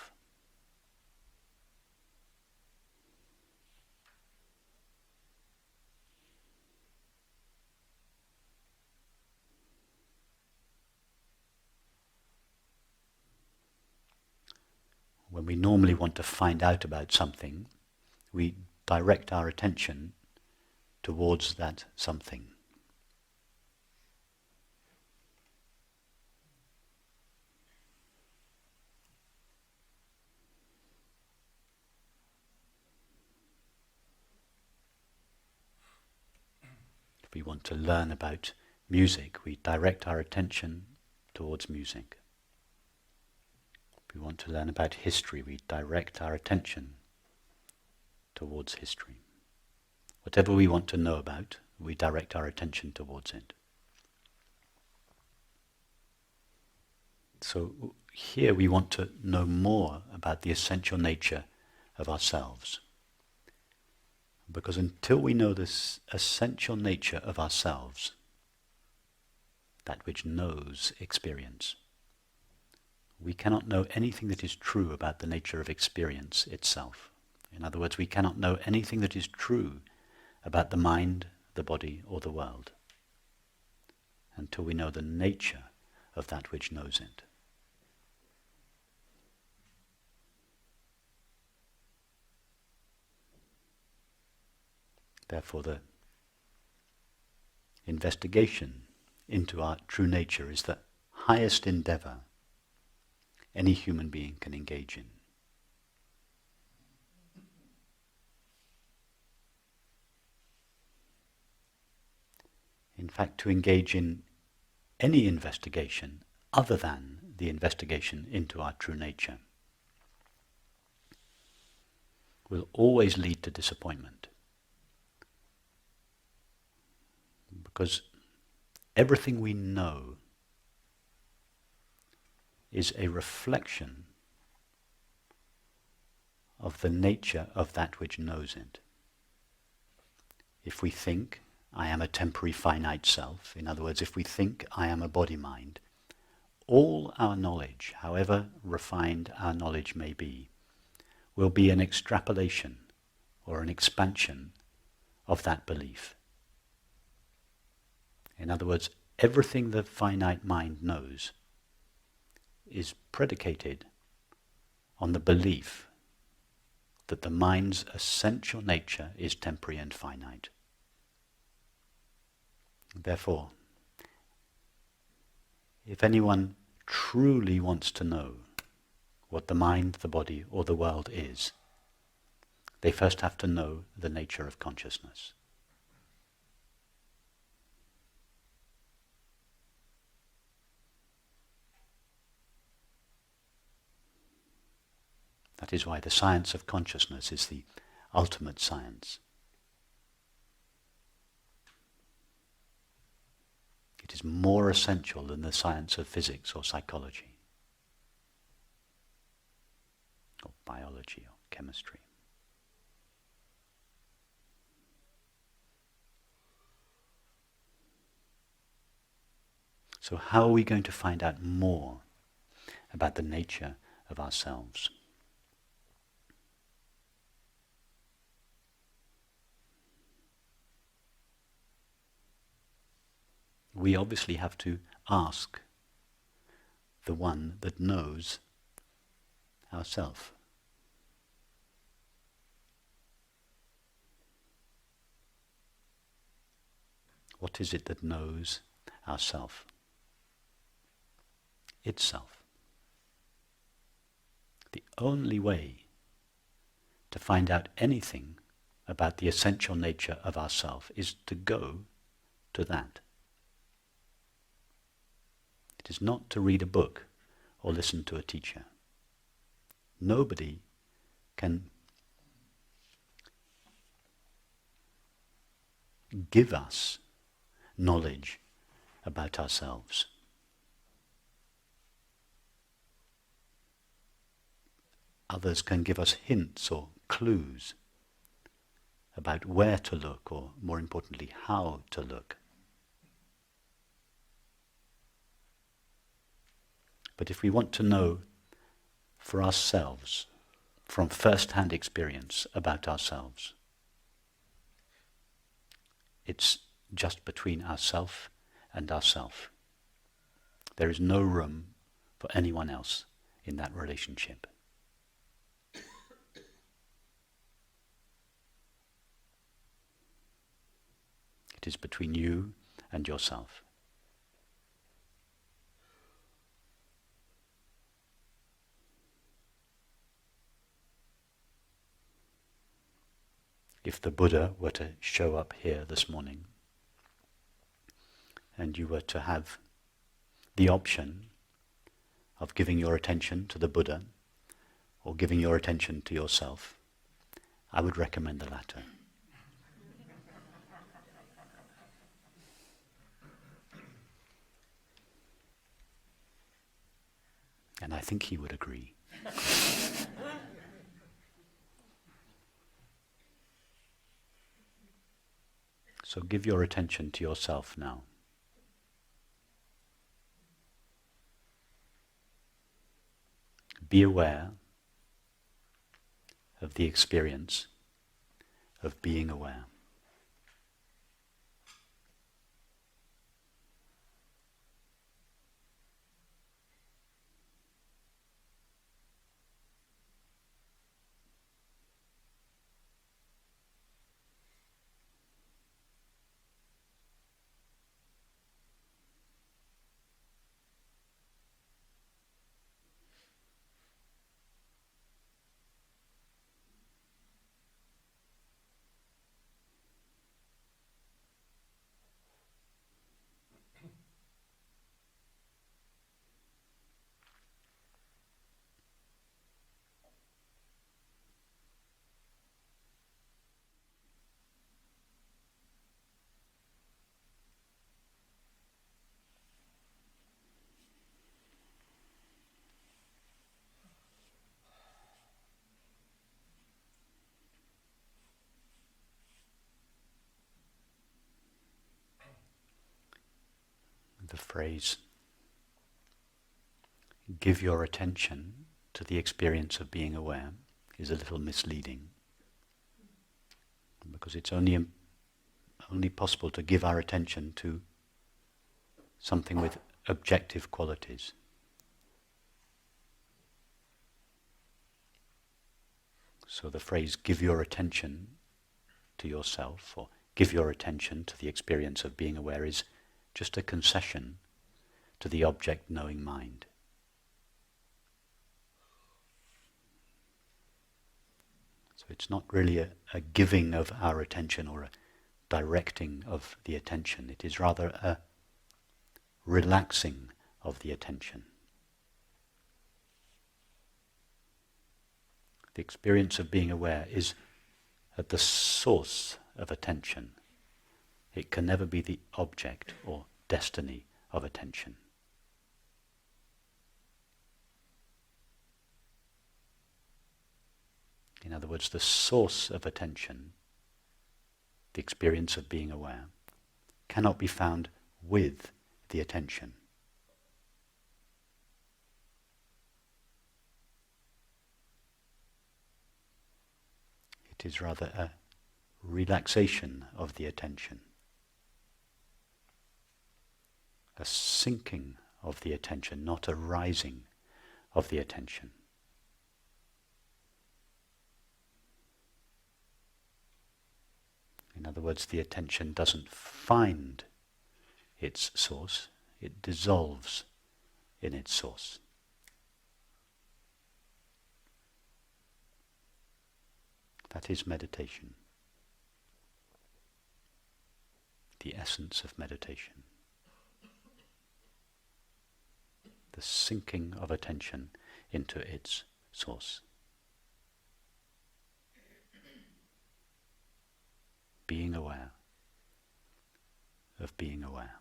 When we normally want to find out about something, we direct our attention towards that something. If we want to learn about music, we direct our attention towards music. If we want to learn about history, we direct our attention towards history. Whatever we want to know about, we direct our attention towards it. So here we want to know more about the essential nature of ourselves. Because until we know this essential nature of ourselves, that which knows experience, we cannot know anything that is true about the nature of experience itself. In other words, we cannot know anything that is true about the mind, the body, or the world until we know the nature of that which knows it. Therefore, the investigation into our true nature is the highest endeavor any human being can engage in. In fact, to engage in any investigation other than the investigation into our true nature will always lead to disappointment. Because everything we know is a reflection of the nature of that which knows it. If we think, I am a temporary finite self, in other words, if we think I am a body-mind, all our knowledge, however refined our knowledge may be, will be an extrapolation or an expansion of that belief. In other words, everything the finite mind knows is predicated on the belief that the mind's essential nature is temporary and finite. Therefore, if anyone truly wants to know what the mind, the body, or the world is, they first have to know the nature of consciousness. That is why the science of consciousness is the ultimate science. It is more essential than the science of physics or psychology, or biology or chemistry. So how are we going to find out more about the nature of ourselves? We obviously have to ask the one that knows ourself. What is it that knows ourself? Itself. The only way to find out anything about the essential nature of ourself is to go to that. It is not to read a book or listen to a teacher. Nobody can give us knowledge about ourselves. Others can give us hints or clues about where to look, or more importantly, how to look. But if we want to know for ourselves, from first-hand experience about ourselves, it's just between ourself and ourself. There is no room for anyone else in that relationship. It is between you and yourself. If the Buddha were to show up here this morning, and you were to have the option of giving your attention to the Buddha or giving your attention to yourself, I would recommend the latter. And I think he would agree. So give your attention to yourself now. Be aware of the experience of being aware. The phrase, give your attention to the experience of being aware, is a little misleading, because it's only possible to give our attention to something with objective qualities. So the phrase, give your attention to yourself, or give your attention to the experience of being aware, is just a concession to the object-knowing mind. So it's not really a giving of our attention or a directing of the attention. It is rather a relaxing of the attention. The experience of being aware is at the source of attention. It can never be the object or destiny of attention. In other words, the source of attention, the experience of being aware, cannot be found with the attention. It is rather a relaxation of the attention, a sinking of the attention, not a rising of the attention. In other words, the attention doesn't find its source, it dissolves in its source. That is meditation. The essence of meditation. The sinking of attention into its source. Being aware of being aware.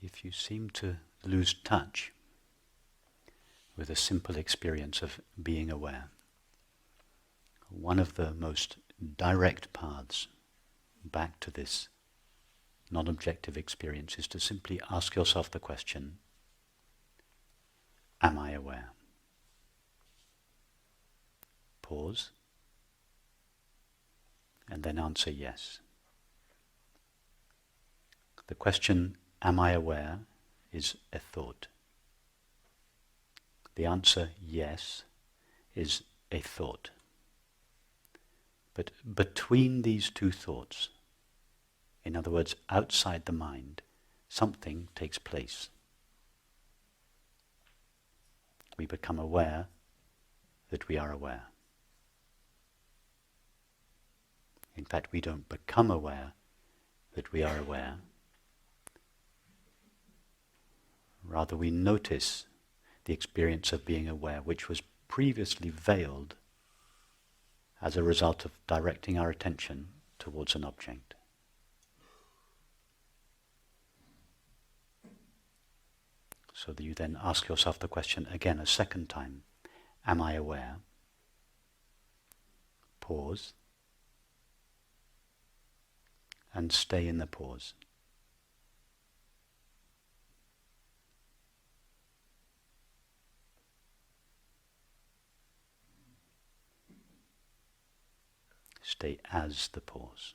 If you seem to lose touch with a simple experience of being aware, one of the most direct paths back to this non-objective experience is to simply ask yourself the question, am I aware? Pause, and then answer yes. The question, am I aware, is a thought. The answer, yes, is a thought. But between these two thoughts, in other words, outside the mind, something takes place. We become aware that we are aware. In fact, we don't become aware that we are aware. Rather, we notice the experience of being aware, which was previously veiled as a result of directing our attention towards an object. So that you then ask yourself the question again a second time, am I aware? Pause, and stay in the pause. Stay as the pause.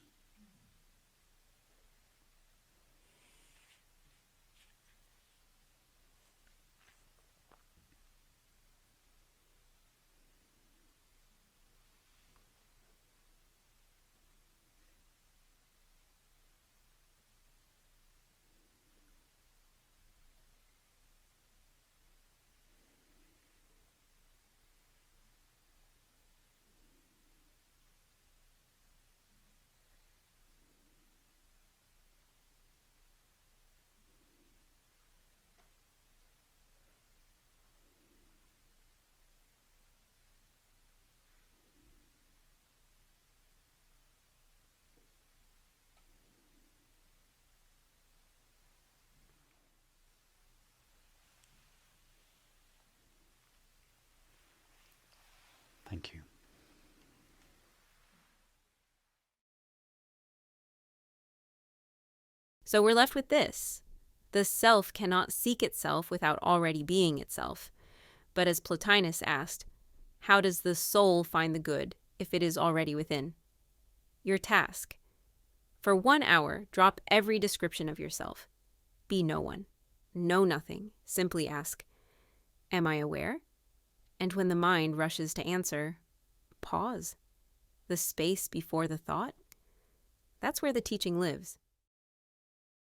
Thank you. So we're left with this. The self cannot seek itself without already being itself. But as Plotinus asked, how does the soul find the good if it is already within? Your task. For 1 hour, drop every description of yourself. Be no one. Know nothing. Simply ask, am I aware? And when the mind rushes to answer, pause. The space before the thought, that's where the teaching lives.